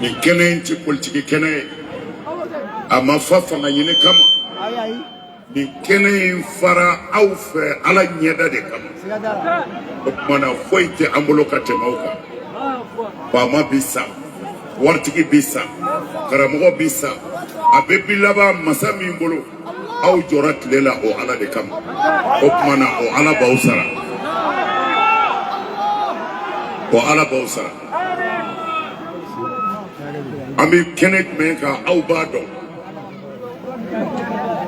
ni kene nti politiki kene ama fafa na yini kama ni kene fara au fe ala nyeda de kama mana foite ambulo katemauka fama bisa wartiki bisa karamogo bisa abebilaba masami mbolo au jorat lela o ala de kama mana o ala bausara ami kenek meka au bado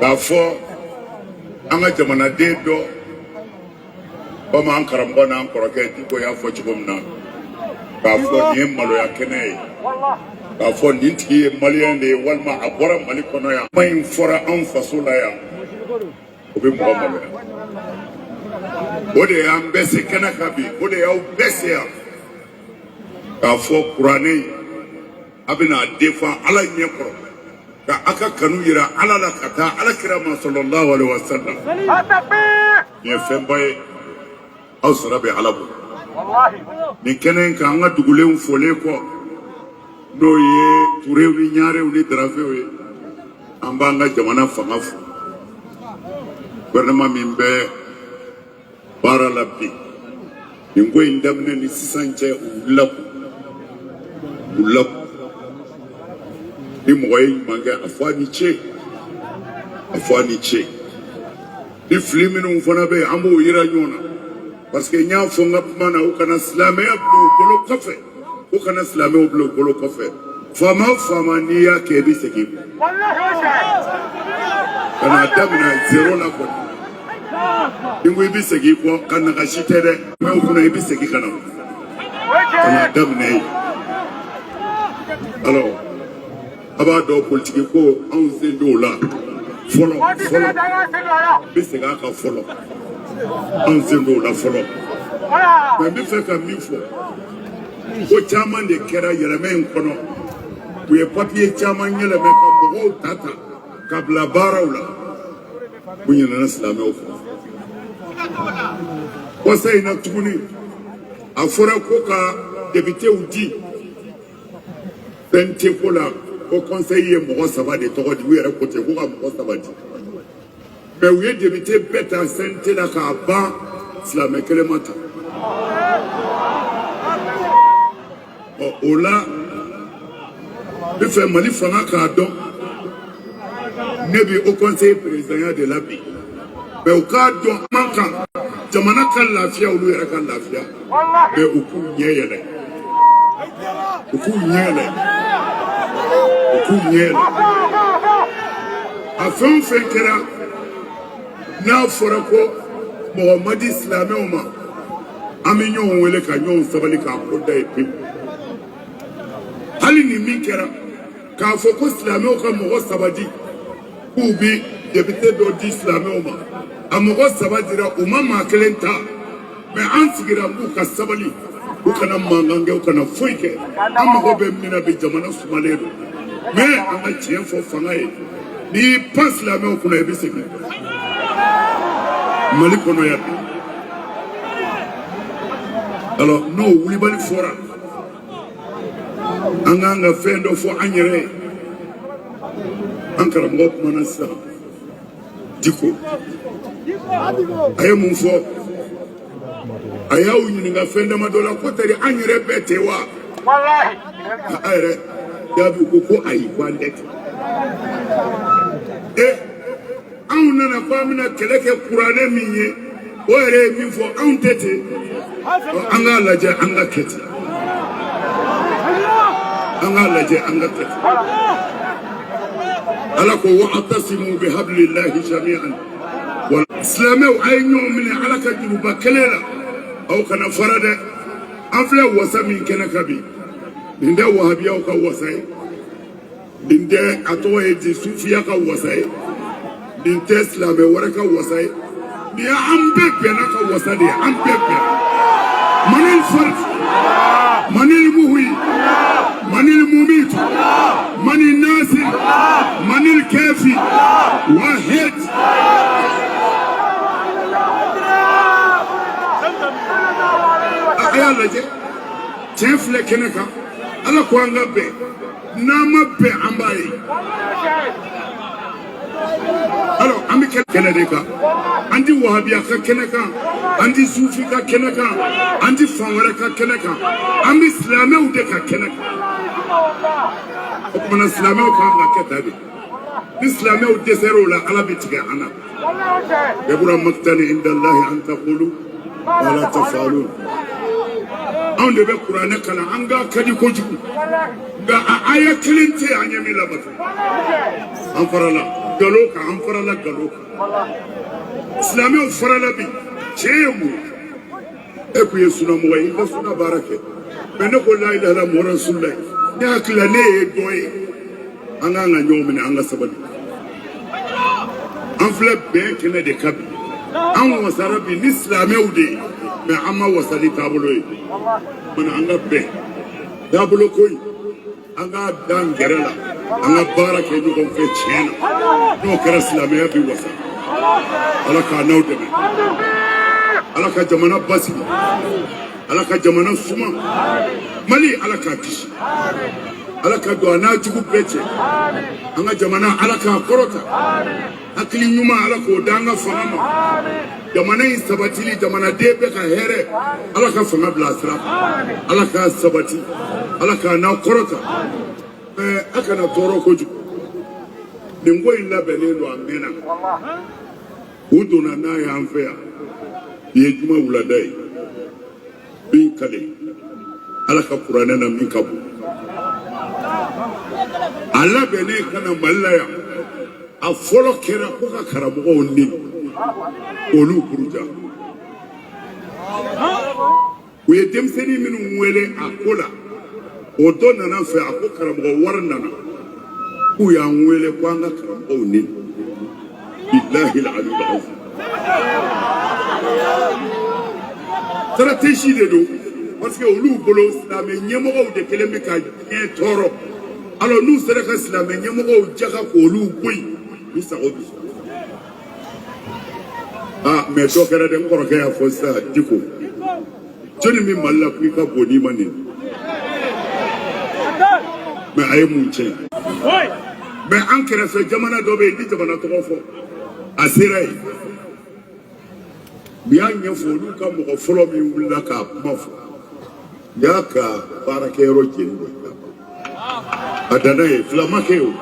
dafo anga jamana de do bama ankarambo na ankoroke diko ya fo chibomna dafo ni malo ya kenei dafo ninti maliende walma abora malikono ya main fora an fasula ya obi mbamalo ode ya mbese kenakabi ode ya ubese ya dafo kurani abina defa ala nyekoro ka aka kanu yira ala la kata ala kirama sallallahu alaihi wasallam ni fembaye ausrabi alabu wallahi ni kenen ka anga dugule fole ko do ye turewi nyaare uli drafewe ambanga jamana fangafu gouvernement mimbe bara labbi ni ngoy ndamne ni sisanche ulap ni moye manga afani che ni fliminu mfana be ambo yira nyona parce que nya fonga mana ukana slame abdu kolo kafe ukana slame abdu kolo kafe fama ni yake biseki wallahi kana tamna zero la ko ingo ibiseki ko kana kashitere me ukuna ibiseki kana tamna alors abado politique ko on zendo la folo bisega ka folo on zendo la folo mais mi fait ka mi fo ko chairman de kera yereme nkono we papier chairman yele me ka bo tata kabla barawla bunya na islam o ko say na tuguni afora ko ka député udi bente ko la au conseiller mo saba de to di were côté ko mo saba di mais oui débuté bête en santé la ka ba islam kelemata ola bi fait mali fanga ka don nebi au conseil président de la bi mais au cas don manka jamana kan lafia ulu yere kan lafia mais au ku nyeyele afin fekera na forako Muhammad Islam oma aminyo wele ka nyo sabali ka koda epi hali ni mikera ka foko Islam ka mo sabadi ubi député do di Islam oma amogo sabadi ra umma kelenta me ansigira mu ka sabali ukana mangange ukana foike amago be mina be jamana sumalero me anga chefo fangaye ni passe la main kuna ebiseki malikono ya alors no wuli bali fora anga fendo fo anyere ankara ngop manasa diko ayemu fo ayawu nyinga fenda madola kotari anyere betewa wallahi ayre yabu koko ayi kwandete auna na kwamina keleke kurane minye ore mifo auntete anga laje anga keti alako wa atasimu bihablillahi jami'an wal islamu aynu min alaka juba kelela au kana farade afle wasami kenakabi nde wahabiya ka wasai nde atoye di sufiya ka wasai nde islamu waraka wasai ni ampepe na ka wasadi ampepe manil farq manil muhi manil mumit manil nasir manil kafi wahid ayalaje chefle kenaka ala ko an ka bɛn n'an ma bɛn an b'a ye alors an bɛ kɛnɛ de kan an ti wahabiya ka kɛnɛ kan an ti sufi ka kɛnɛ kan an ti fan wɛrɛ ka kɛnɛ kan an bɛ silamɛw de ka kɛnɛ kan o kumana silamɛw kan ka kɛ ta de ni silamɛw dɛsɛra o la ala bɛ tigɛ an na yabura maktani indallahi an taqulu wala tafalun anw de bɛ kuranɛ kalan an ka kadi kojugu nka a aya kelen tɛ an ɲɛ min labato an farala galo kan an farala galo kan silamɛw farala bi tiɲɛ ye mun e kun ye sunamɔgɔ ye i ka suna baara kɛ mɛ ne ko la ilaha illallah muhamadu rasulullah ne hakili la ne ye dɔ ye an kan ka ɲɔgɔn minɛ an ka sabali an filɛ bɛn kɛnɛ de ka bi an wasara bi ni silamɛw de ye mɛ an ma wasa ni taabolo ye mana an ka bɛn taabolo ko in an ka dan gɛrɛ la an ka baara kɛ ɲɔgɔn fɛ tiɲɛ na n'o kɛra silamɛya bi wasa ala k'a n'aw dɛmɛ ala ka jamana basigi ala ka jamana suma mali ala k'a kisi ala ka don a n'a jugu bɛɛ cɛ an ka jamana ala k'a kɔrɔta hakili ɲuman ala k'o da an ka fanga ma jamana in sabatili jamanaden bɛɛ ka hɛrɛ ala ka fanga bila sira ala k'a sabati ala k'a n'aw kɔrɔta a kana tɔɔrɔ kojugu nin ko in labɛnnen don a mɛnna u donna n'a ye an fɛ yan i ye juma wulada ye min ka di ala ka kuranɛ na min ka bon a labɛnnen ka na mali la yan a fɔlɔ kɛra ko ka karamɔgɔw neni olu buruja u ye denmisɛnnin minnu wele a ko la o dɔ nana fɛ a ko karamɔgɔ wari nana k'u y'an wele ko an ka karamɔgɔw neni bilahi aliyul azim stratégie de don parce que olu bolo silamɛ ɲɛmɔgɔw de kelen bɛ ka diɲɛ tɔɔrɔ alors n'u sera ka silamɛ ɲɛmɔgɔw jaga k'olu bɔ yen u sago bi mɛ dɔ kɛra dɛ n kɔrɔkɛ y'a fɔ sisan Diko jɔnni bɛ Mali la ko i ka bon n'i ma neni mɛ a ye mun tiɲɛ mɛ an kɛrɛfɛ jamana dɔ bɛ yen ni jamana tɔgɔ fɔ a sera yen u y'a ɲɛfɔ olu ka mɔgɔ fɔlɔ min wulila k'a kuma fɔ y'a ka baarakɛyɔrɔ jeni dɔ a danna ye filamakɛ ye o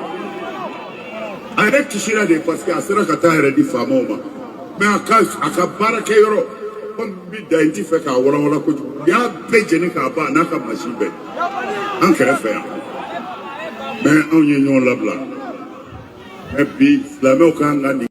a yɛrɛ kisira de parce que a sera ka taa yɛrɛ di faamaw ma mɛ a ka baarakɛyɔrɔ komi bi da in ti fɛ k'a walawala kojugu u y'a bɛɛ jeni k'a ban n'a ka masi bɛɛ an kɛrɛfɛ yan mɛ anw ye ɲɔgɔn labila mɛ bi silamɛw kan ka nin